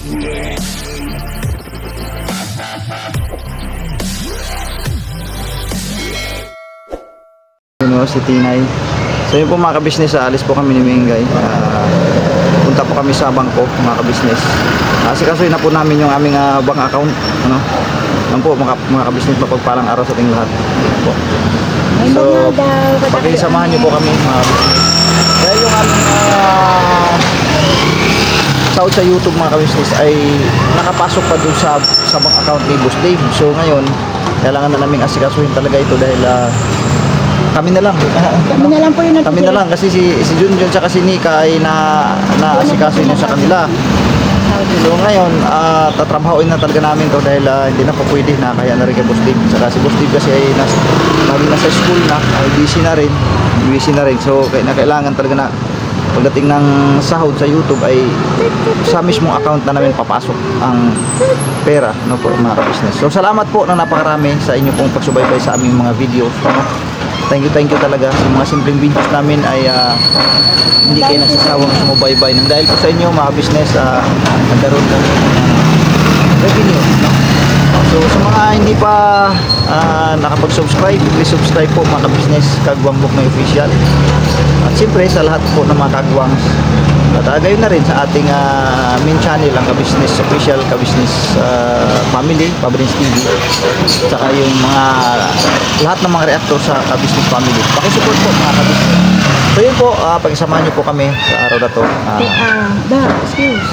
Si Tinay. So yun po mga kabisnes, alis po kami ni Mingay. Punta po kami sa bangko mga kabisnes. Kasi kasuhin na po namin yung aming bank account. Ano? Yan po mga kabisnes, mapagpalang araw sa ating lahat. Po. So pakisamahan niyo po kami mga kabisnes. Kaya yung aming sahod sa YouTube mga kabisnes ay nakapasok pa dun sa bank account ni Boss Dave. So ngayon kailangan na namin asikasuhin talaga ito dahil kami na lang. Kami na lang po yun. Kami na lang kasi si Junjun at si Nika ay naasikaso yun sa kanila. So ngayon, tatrabahoin na talaga namin to dahil hindi na po pwede na kaya na rin kay Boss Dave. Saka si Boss Dave kasi ay nasa school na, ay busy na rin. So kailangan talaga na pagdating ng sahod sa YouTube ay sa mismong account na namin papasok ang pera, no po mga business. So salamat po na napakarami sa inyo pong pagsubaybay sa aming mga videos, no? Thank you talaga sa mga simpleng videos namin ay hindi kayo nagsasawang sumubaybay nang dahil po sa inyo mga business nagkaroon kami revenue, no? So sa mga hindi pa nakapag-subscribe, please subscribe po mga business Kagwang Buknoy Official. At siyempre sa lahat po ng mga kagwangs at gayon na rin sa ating main channel ang Ka-Business Official, Ka-Business Family, Pabrins TV, saka yung mga lahat ng mga reactor sa Ka-Business Family. Pakisupport po mga Ka-Business. So yun po, pagsamahan nyo po kami sa araw na to. Excuse.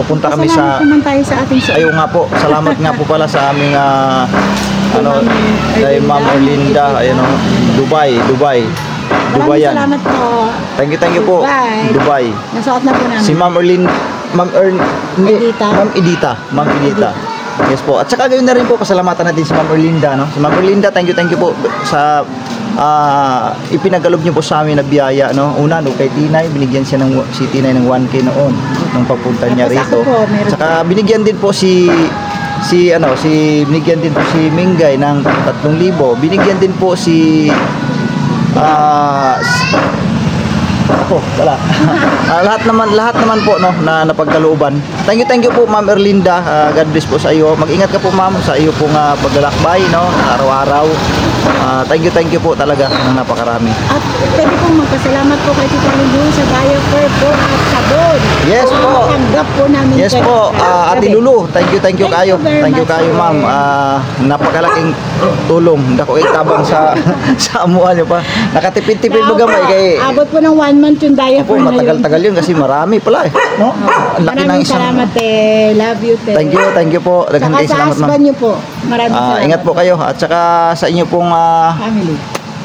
Pupunta kami sa naman tayo sa ating ayaw nga po, salamat nga po pala sa aming kay Ma'am Erlinda, ayun, Dubai yan. Salamat po. Thank you po. Dubai. Nasuot na po namin. Si Ma'am Edita. Yes po. At saka gayon na rin po, pasalamatan natin si Ma'am Erlinda, no? Si Ma'am Erlinda, thank you po sa ipinagalob niyo po sa amin na biyaya, no? Una, no, kay Tinay, binigyan siya si Tinay ng 1K noon nung pagpunta niya rito. Saka binigyan din po binigyan din po si Mingay ng 3,000. Binigyan din po si wala. lahat naman po, no, na napagkalooban. Thank you po Ma'am Erlinda. God bless po sa iyo. Mag-ingat ka po ma'am sa iyo pong paglalakbay, no, araw-araw. Thank you po talaga ng napakarami. At pwede pong magpasalamat po kay Tita Lulu sa diaper po at sabon. Yes po. Tanggap po namin. Yes po, Ate Lulu. Thank you kayo. Thank you kayo ma'am. Napakalaking tulong. Dako kay tabang sa amuan niyo pa. Nakatipid-tipid mo gamay kay abot po ng 1 month yung diaper na yun. Matagal-tagal yun kasi marami pala eh, no? Maraming salamat Love you Thank you po. Daghang kayo salamat ma'am. Sa husband niyo po. Maraming salamat. Ingat po kayo at saka sa inyo pong family.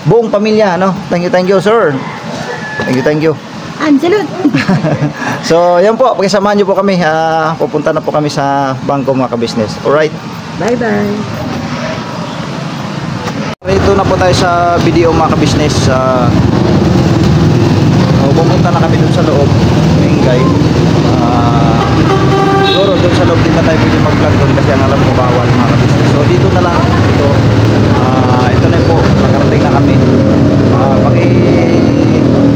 Buong pamilya, no? Thank you sir. Thank you. Salud. So, yan po, pakisamahan niyo po kami. Pupunta na po kami sa bangko mga ka-business. Alright? Bye-bye. Ito na po tayo sa video mga ka-business. Pupunta na kami dun sa loob. Mingay. Siguro dun sa loob din na tayo pwede mag-vlog doon kasi ang alam ko bawal mga ka-business. So, dito na lang. Ito na po. Nakarating na kami.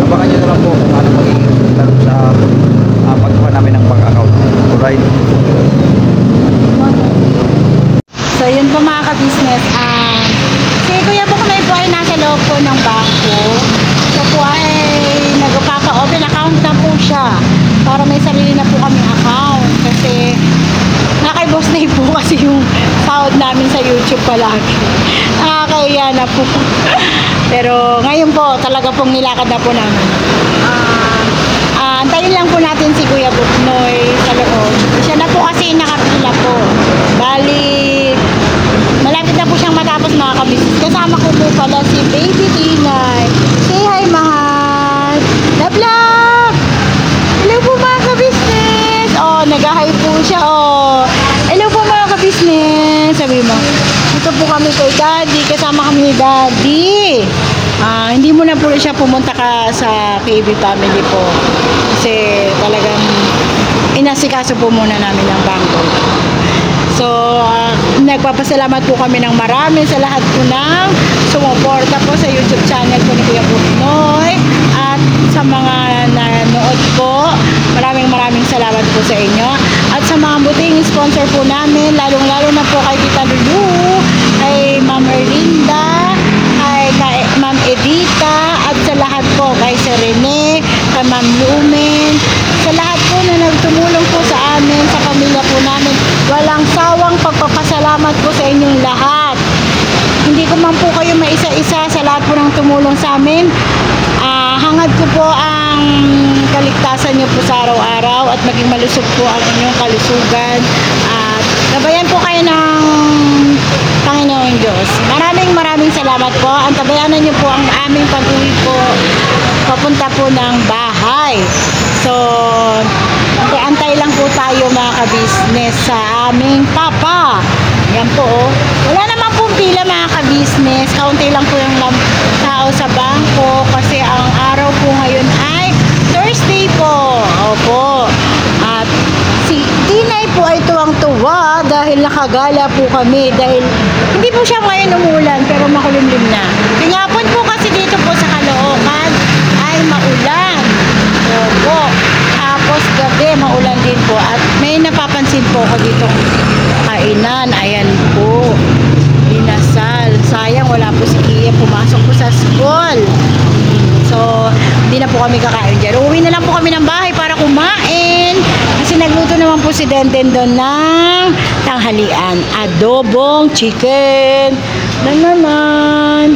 Abangan nyo na lang po kung ano magiging resulta sa pagkuha namin ng bank account. Alright? So yun po mga ka-business, si Kuya Buknoy po ay nasa loob po ng bangko. So po ay nagpapa-open account na po siya para may sarili na po kaming account kasi kay Boss Dave po kasi yung sahod namin sa YouTube palagi. Nakakahiya na po. Pero ngayon po talaga pong nilakad na po namin. Antayin lang po natin si Kuya Buknoy sa loob. Siya na po kasi nakapila po. Bali, malapit na po siyang matapos mga kabisnes. Kasama ko po pala si Baby Tinay. Say hi, mahal. Love, love. Hello po mga kabisnes. Nag-hi po siya. Hello po mga kabisnes. Sabi mo, dito po kami kay Daddy. Kasama kami ni Daddy. Hindi muna po siya pumunta sa KB family po. Kasi talagang inasikaso po muna namin ang bangko. So, nagpapasalamat po kami ng marami sa lahat po ng sumuporta po sa YouTube channel po ni Kuya Buknoy. At sa mga nanood po, maraming salamat po sa inyo. At sa mga sponsor po namin, lalong-lalo na po kay Tita Lulu, kay Ma'am Erlinda, kay Ma'am Edita, at sa lahat po, kay Sir Rene, kay Ma'am Lumen, sa lahat po na nagtumulong po sa amin, sa pamilya po namin. Walang sawang pagpapasalamat po sa inyong lahat. Hindi ko man po kayo maisa-isa sa lahat po ng tumulong sa amin. Hangad ko po ang kaligtasan niyo po sa araw-araw at maging malusog po ang inyong kalusugan. At gabayan po kayo ng Panginoon Diyos. Maraming salamat po. Antabayanan niyo po ang aming pag-uwi po papunta po ng bahay. So, antay lang po tayo mga ka-business sa aming papa. Yan po, oh. Wala naman pong pila mga ka-business. Kaunti lang po yung tao sa bangko kasi ang araw po ngayon ay Thursday po. Opo. At si Tinay po ay tuwang-tuwa dahil nakagala po kami. Dahil hindi po siya ngayon umulan pero makulimlim na. Kanyapon po kasi dito po sa Caloocan ay maulan. Opo. Tapos gabi maulan din po. At may napapansin po ako dito kainan. Ayan po. Inasal. Sayang wala po si Kia. Pumasok po sa school. So, hindi na po kami kakain dyan. Uwi na lang po kami ng bahay para kumain. Kasi nagluto naman po si Denden doon ng tanghalian. Adobong chicken. Nananan.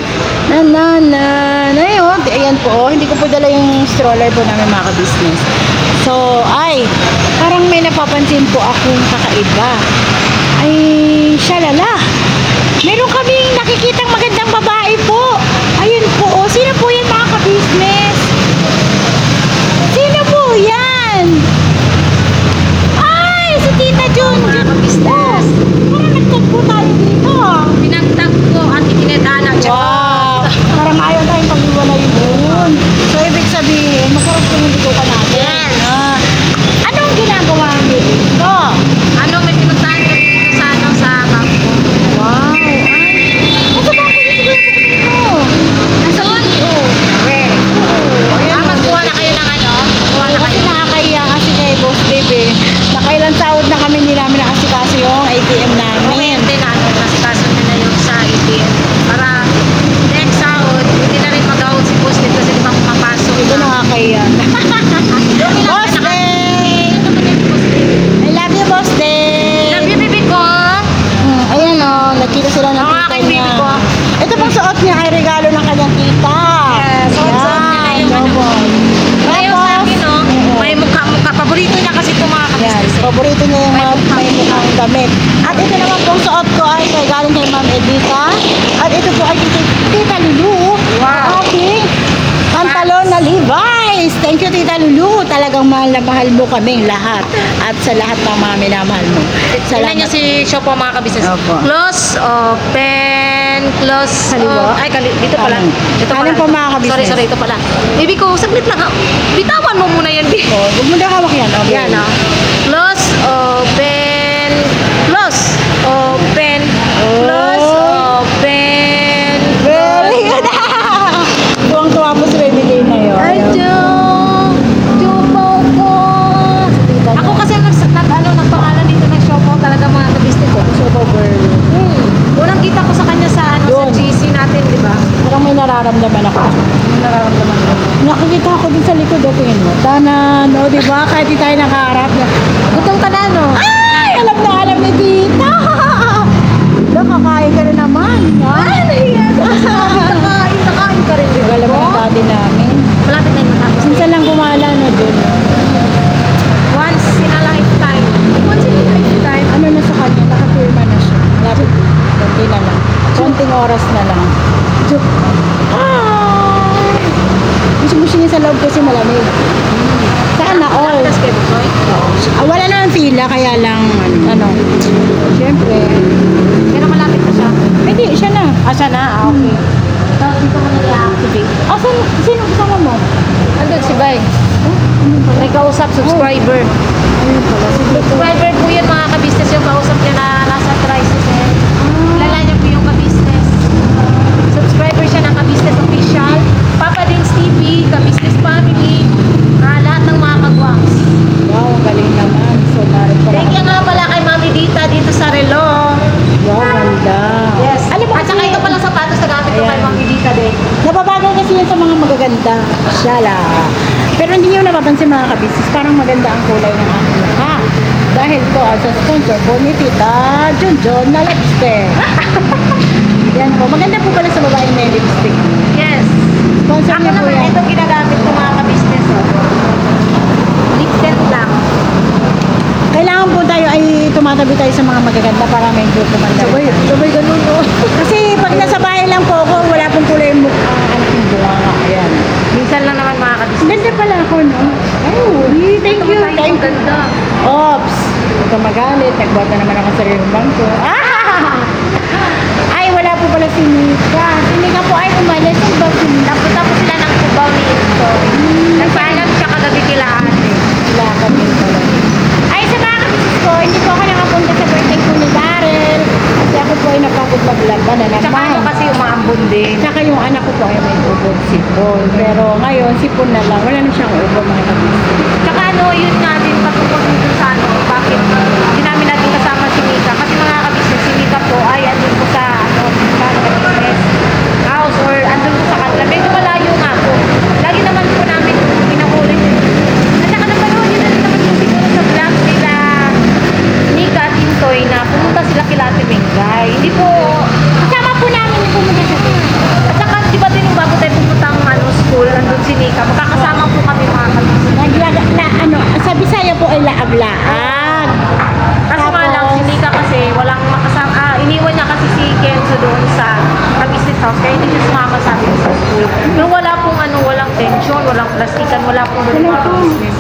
Nananan. Ayun. Ayan po. Hindi ko po dala yung stroller po namin mga ka-business. So, ay, parang may napapansin po akong kakaiba. Ay, shalala. Meron kaming nakikitang magandang babae po. Ayun po. Oh. Sino po yan mga ka-business? Sino po yan? Ay, si Tita Jun. Mga ka-business. Parang nagtag po tayo dito. Pinagtag ko at ikinetana. Wow. Parang ayaw tayong pag-iwalay doon. So, ibig sabihin, masarap ko nandito ka natin. Yes. Anong ginagawa mo dito? Ano, may pinuntahan ko dito sa ano, sa bangko. Wow. Ano ba ako dito mo? Doon? Where? Magkuha na kayo ng ano? Kuha na Kasi kayo. nakakaya kasi kay Boss Baby. Nakailan sahod na kami hindi namin nakasikaso yung ATM namin. Hindi na ano, nasikaso nila yung sa ATM. Para next sahod, hindi na rin mag-out si Boss dito kasi di ba pumapasok Ito na. nakakaya. Boss Day! I love you, Boss Day! Love you, baby ko. Ayan o, nagkita sila ng Ang tita aking niya. baby ko. Ito pong suot niya ay regalo ng kanyang tita. Yes, suot niya na yung ano. Adobo. Ngayon sa akin, no, may mukha-mukha. Paborito niya kasi ito mga Yan, ka-business. paborito niya yung May mga mukhang may mukhang damit. At ito naman pong suot ko ay kay galing kay Ma'am Edita. At ito po ay Tita Lulu. Wow. Ating pantalon na Levi's. Thank you, Tita Lulu. Talagang mahal na mahal mo kaming lahat. At sa lahat ng mga minamahal mo. Tingnan niyo si Shopo mga ka-business. Opo. Close, open, close. Kaliwa? Dito pala. Kanan. Dito pala. Kanan po, mga ka-business. Sorry, ito pala. Baby ko, saglit lang ha. Bitawan mo muna yan, baby. Oh, huwag mo na hawak yan. Okay. Yan ha. Close, open, close, open, close, open. Very good. Tuwang-tuwa po si Baby Day na yun. Chupo ko. Ako kasi nagpangalan dito ng Shopo talaga mga ka-business ko. Shopo girl. Unang kita ko sa kanya sa ano Doon. sa GC natin, di ba? Parang may nararamdaman ako. May nararamdaman ko. Nakikita ko din sa likod, tingin mo. Tanan, no, di ba? Kahit di tayo nakaharap na. Gutom ka na, no? Ay! Alam na alam ni Tita! Nakakain ka na naman. Ay, nahiya ka. Nakain ka rin, di ba? Alam mo yung daddy namin. Malapit na yung matapos. Minsan lang gumala, no, dun. Once in a lifetime. Once in a lifetime. Ano na sa kanya? Nakapirma na siya. Lapit. Konti na lang. Konting oras na lang. Ay! Gusto niya sa loob kasi malamig. Sana all. Tapos kay Bukoy. Wala naman pila, kaya lang, ano, siyempre. Pero malapit na siya. Hindi, siya na. Siya na? Okay. Tapos dito mo na i-activate. Sino kasama mo? Andun si Bay. May kausap, subscriber. Ayun pala, si Blue. Subscriber po yun mga ka-business yung kausap niya na nasa tricycle. Kilala niya po yung ka-business. Subscriber siya ng ka-business official. Papa Dins TV, ka-business family. Lahat ng mga kagwangs. Wow, ang galing naman. So, narin pala. Thank you nga pala kay Mami D official Pero hindi nyo napapansin mga kabisnes, parang maganda ang kulay ng aking mukha. Dahil po as a sponsor po ni Tita Junjun na lipstick. Yan po, maganda po pala sa babae na yung lipstick. Yes. Sponsor Ako niya po naman, yan. itong ginagamit ko mga ka-business. Lip tint lang. Kailangan po tayo ay tumatabi tayo sa mga magaganda para medyo tumanda. Sabay ganun, no? Kasi pag nasa bahay lang po ako, wala pong kulay yung mukha. Ano yung bunga? Ayan. Minsan lang naman mga ka-business. Ganda pala ako, no? Oh, thank you. Thank you. Ganda. Ops! Huwag ka magalit. Nagbuhat na naman ako sa sariling bangko. Ay, wala po pala si Nika. Si Nika po ay umalis. Ang bakit? Napunta po sila ng Cubao ni Intoy. Nagpaalam siya kagabi kila ate. Wala kami pala. Ay, sa mga kabisnes ko, hindi po ako nakapunta sa birthday ko ni Daryl. Kasi ako po ay napagod maglaban na Tsaka naman. ano kasi umaambon din. Tsaka yung anak ko po ay may ubod sipon. Pero ngayon, sipon na lang. Wala na siyang ubod mga kabisnes. Tsaka ano, yun nga din patungkol dun sa ano, bakit hindi namin natin kasama si Mika. Kasi mga ka-business, si Mika po ay andun po sa ano, sa business house or andun po sa kanila. Medyo malayo nga po. Lagi naman po namin pinahuli yun. At saka napanood yun na rin naman yung siguro sa vlog nila Mika at Intoy na pumunta sila kila Ate Mengay. Hindi po, Kasama po namin yung pumunta sa at saka di ba din yung bago tayo pumunta ang ano, school, andun si Mika. Magkakasama po kami mga ka-business. Naglaga na ano, sa Bisaya po ay laag-laag. Kaso nga lang, si Mika kasi walang makasama, iniwan niya kasi si Kenzo doon sa business house, kaya hindi siya sumama sa atin sa school. Pero wala pong ano, walang tension, walang plastikan, wala pong doon mga business.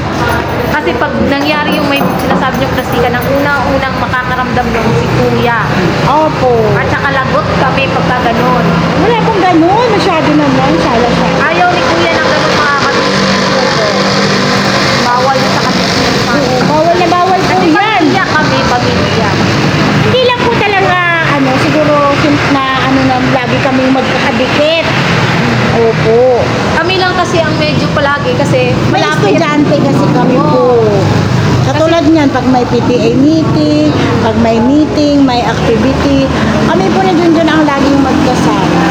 Kasi pag nangyari yung may sinasabi niyong plastikan, ang unang makakaramdam yung si Kuya. Opo. At saka lagot kami pagka ganun. Wala pong ganun. Masyado naman. Sala siya. Ayaw ni Kuya ng ganun mga ka-business. Bawal sa ka-business. Oo, bawal na bawal po Kasi yan. pamilya kami, pamilya. Hindi lang po talaga, ano, siguro since na, ano na, lagi kami magkakadikit. Opo. Kami lang kasi ang medyo palagi kasi May malapit. estudyante kasi kami po. Katulad niyan, pag may PTA meeting, pag may meeting, may activity, kami po na dun ang laging magkasama.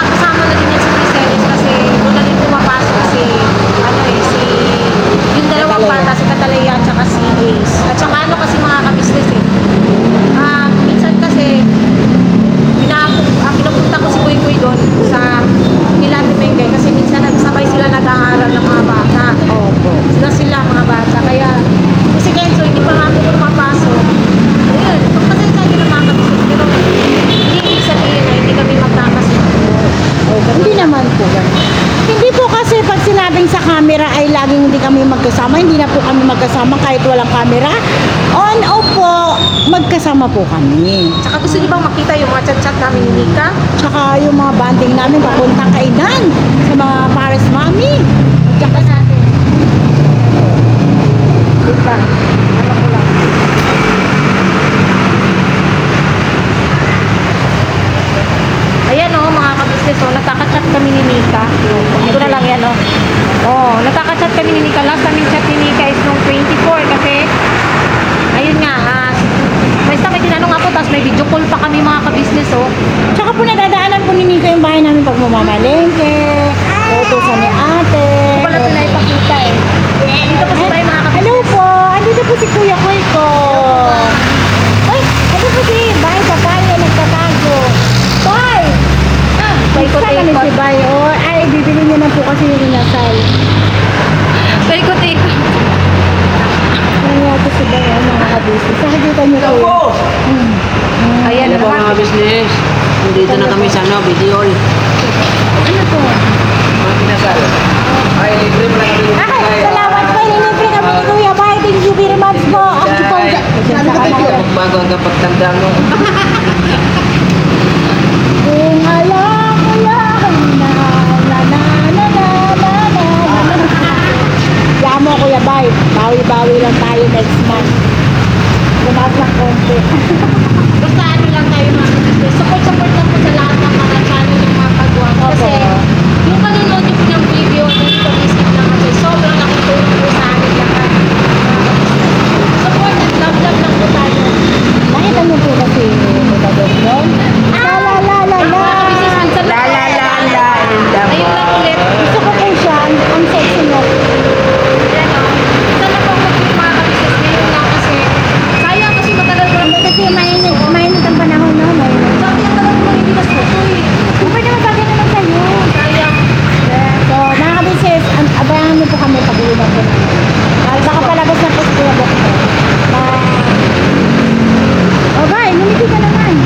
Kasama na din yan si Criselis kasi doon na din pumapasok si yung dalawang bata, si Catalaya at saka si Ace. At saka ano kasi mga ka-business minsan kasi pinupunta ko si Kuy Kuy doon sa Ilate Mengay kasi minsan nagsabay sila nag-aaral ng mga bata. Opo. Sila mga bata. Kaya kasi Kenzo, hindi pa nga po pumapasok. Ayun, pagpasensya nyo ng mga ka-business pero hindi ibig sabihin na hindi kami magkakasundo. Hindi naman po ganun. Hindi po kasi pag sinabing sa camera ay laging hindi kami magkasama, hindi na po kami magkasama kahit walang camera. On off po, magkasama po kami. Tsaka gusto niyo bang makita yung mga chat-chat namin ni Nika? Tsaka yung mga banding namin papuntang kainan sa mga Paris Mami. Tsaka natin. Diba? Ano ko lang. Ayan o, mga ka-business o, nagkaka-chat kami ni Nika. Ito na lang yan o. Nagkaka-chat kami ni Nika. Last namin chat ni Nika is nung 24 kasi, ayun nga, basta may tinanong ako, tapos may video call pa kami mga ka-business o. Tsaka po nadadaanan po ni Nika yung bahay namin pag mamamalengke, utusan ni ate. Wala ito na ipakita eh. Dito po sila yung mga Hello ka-business. po, andito po si Kuya Koy ko. Ay, ano po si Bay Papayo nagtatago. Bay! Paikot-ikot. Saan kami si Bay? Oh, ay, bibili niya na po kasi yung inasal. Paikot-ikot. Ano nga po si Bay, mga kabisnes. Nakikita niyo po yun. Ayan, Ano po mga business? Nandito na kami sa ano, video. Ano to? Mga kinasal. Ay, libre mo lang kami. Ay, salamat po. Ililibre kami ni Kuya Bay. Thank you very much po. Ang po. Bago ang pagtanda mo. Kung alam ko lang na na na na na na na na. Kaya mo Kuya Bay, bawi-bawi lang tayo next month. Lumaas lang konti. Basta ano lang tayo mga kapatid. Support lang po sa lahat ng mga channel ng mga paggawa. Kasi yung panonood po ng video, hindi ko isip lang kasi sobrang nakitulong po sa amin lahat. Support at love lang po tayo. Nakita niyo po kasi nila doon. La la la la la. La la la la. Ayun lang ulit. Gusto ko po siya. kasi mainit ang panahon, no? Mainit. Sabi ang talagang maninigas po ito eh. Kung pwede magbagay naman sa'yo. Sayang. So, mga kabisis, abangan niyo po kami pag-uwi na po namin. Baka palabas na po si Kuya Doktor. Oh, bye. Lumiti ka naman.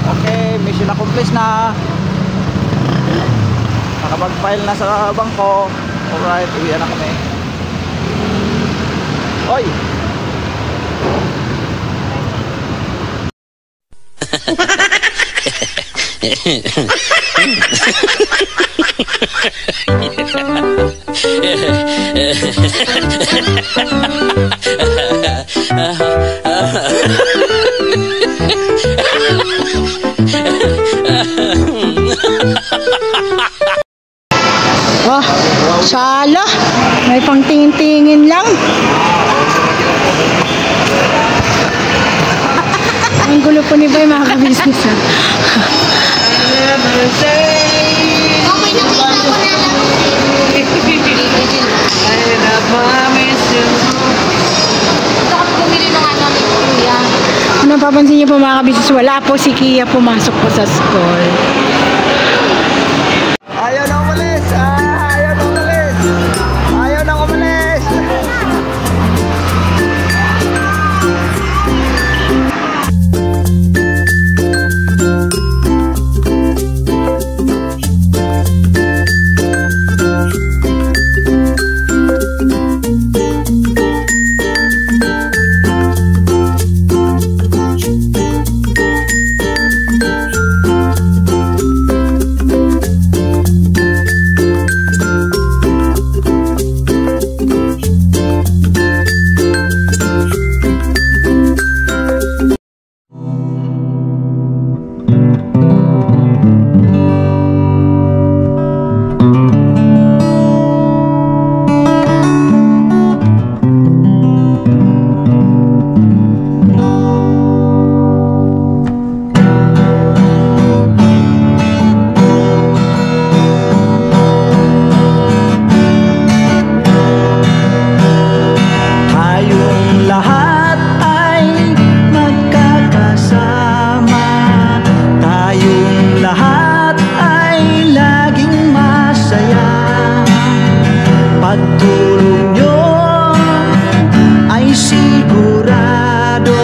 Okay, mission accomplished na. Nakapag-file na sa bangko. Alright, uwi na kami. Oy! Oh, sala. May pangtingin-tingin lang. Ang gulo po ni Bay, mga kabisnes. Ano papansin niyo po, mga kabisnes, wala po si Kia pumasok po sa school. Ayaw na umalis! Ayaw na umalis! Ayaw na umalis! Pagtulong nyo ay sigurado,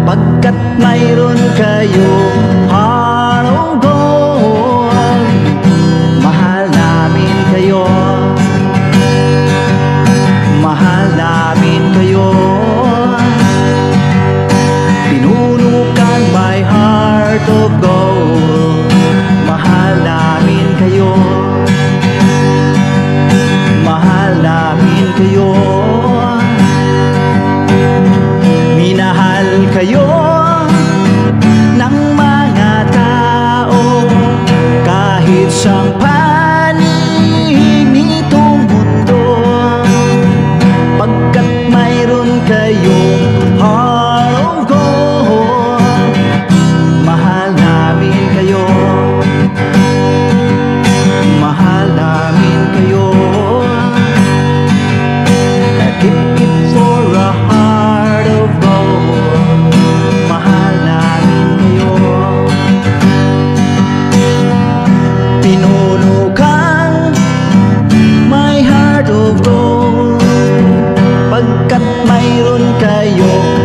pagkat mayroon kayo heart of gold. Mahal namin kayo, mahal namin kayo. Pinunukan my heart of gold. Mahal namin kayo, mahal namin kayo. Minahal kayo ng mga tao kahit sang panig nitong mundo, pagkat mayroon kayong heart of gold. Mahal namin kayo, mahal namin kayo. Keep it for a heart of gold. Mahal namin kayo. Pinunukan my heart of gold, pagkat mayroon kayo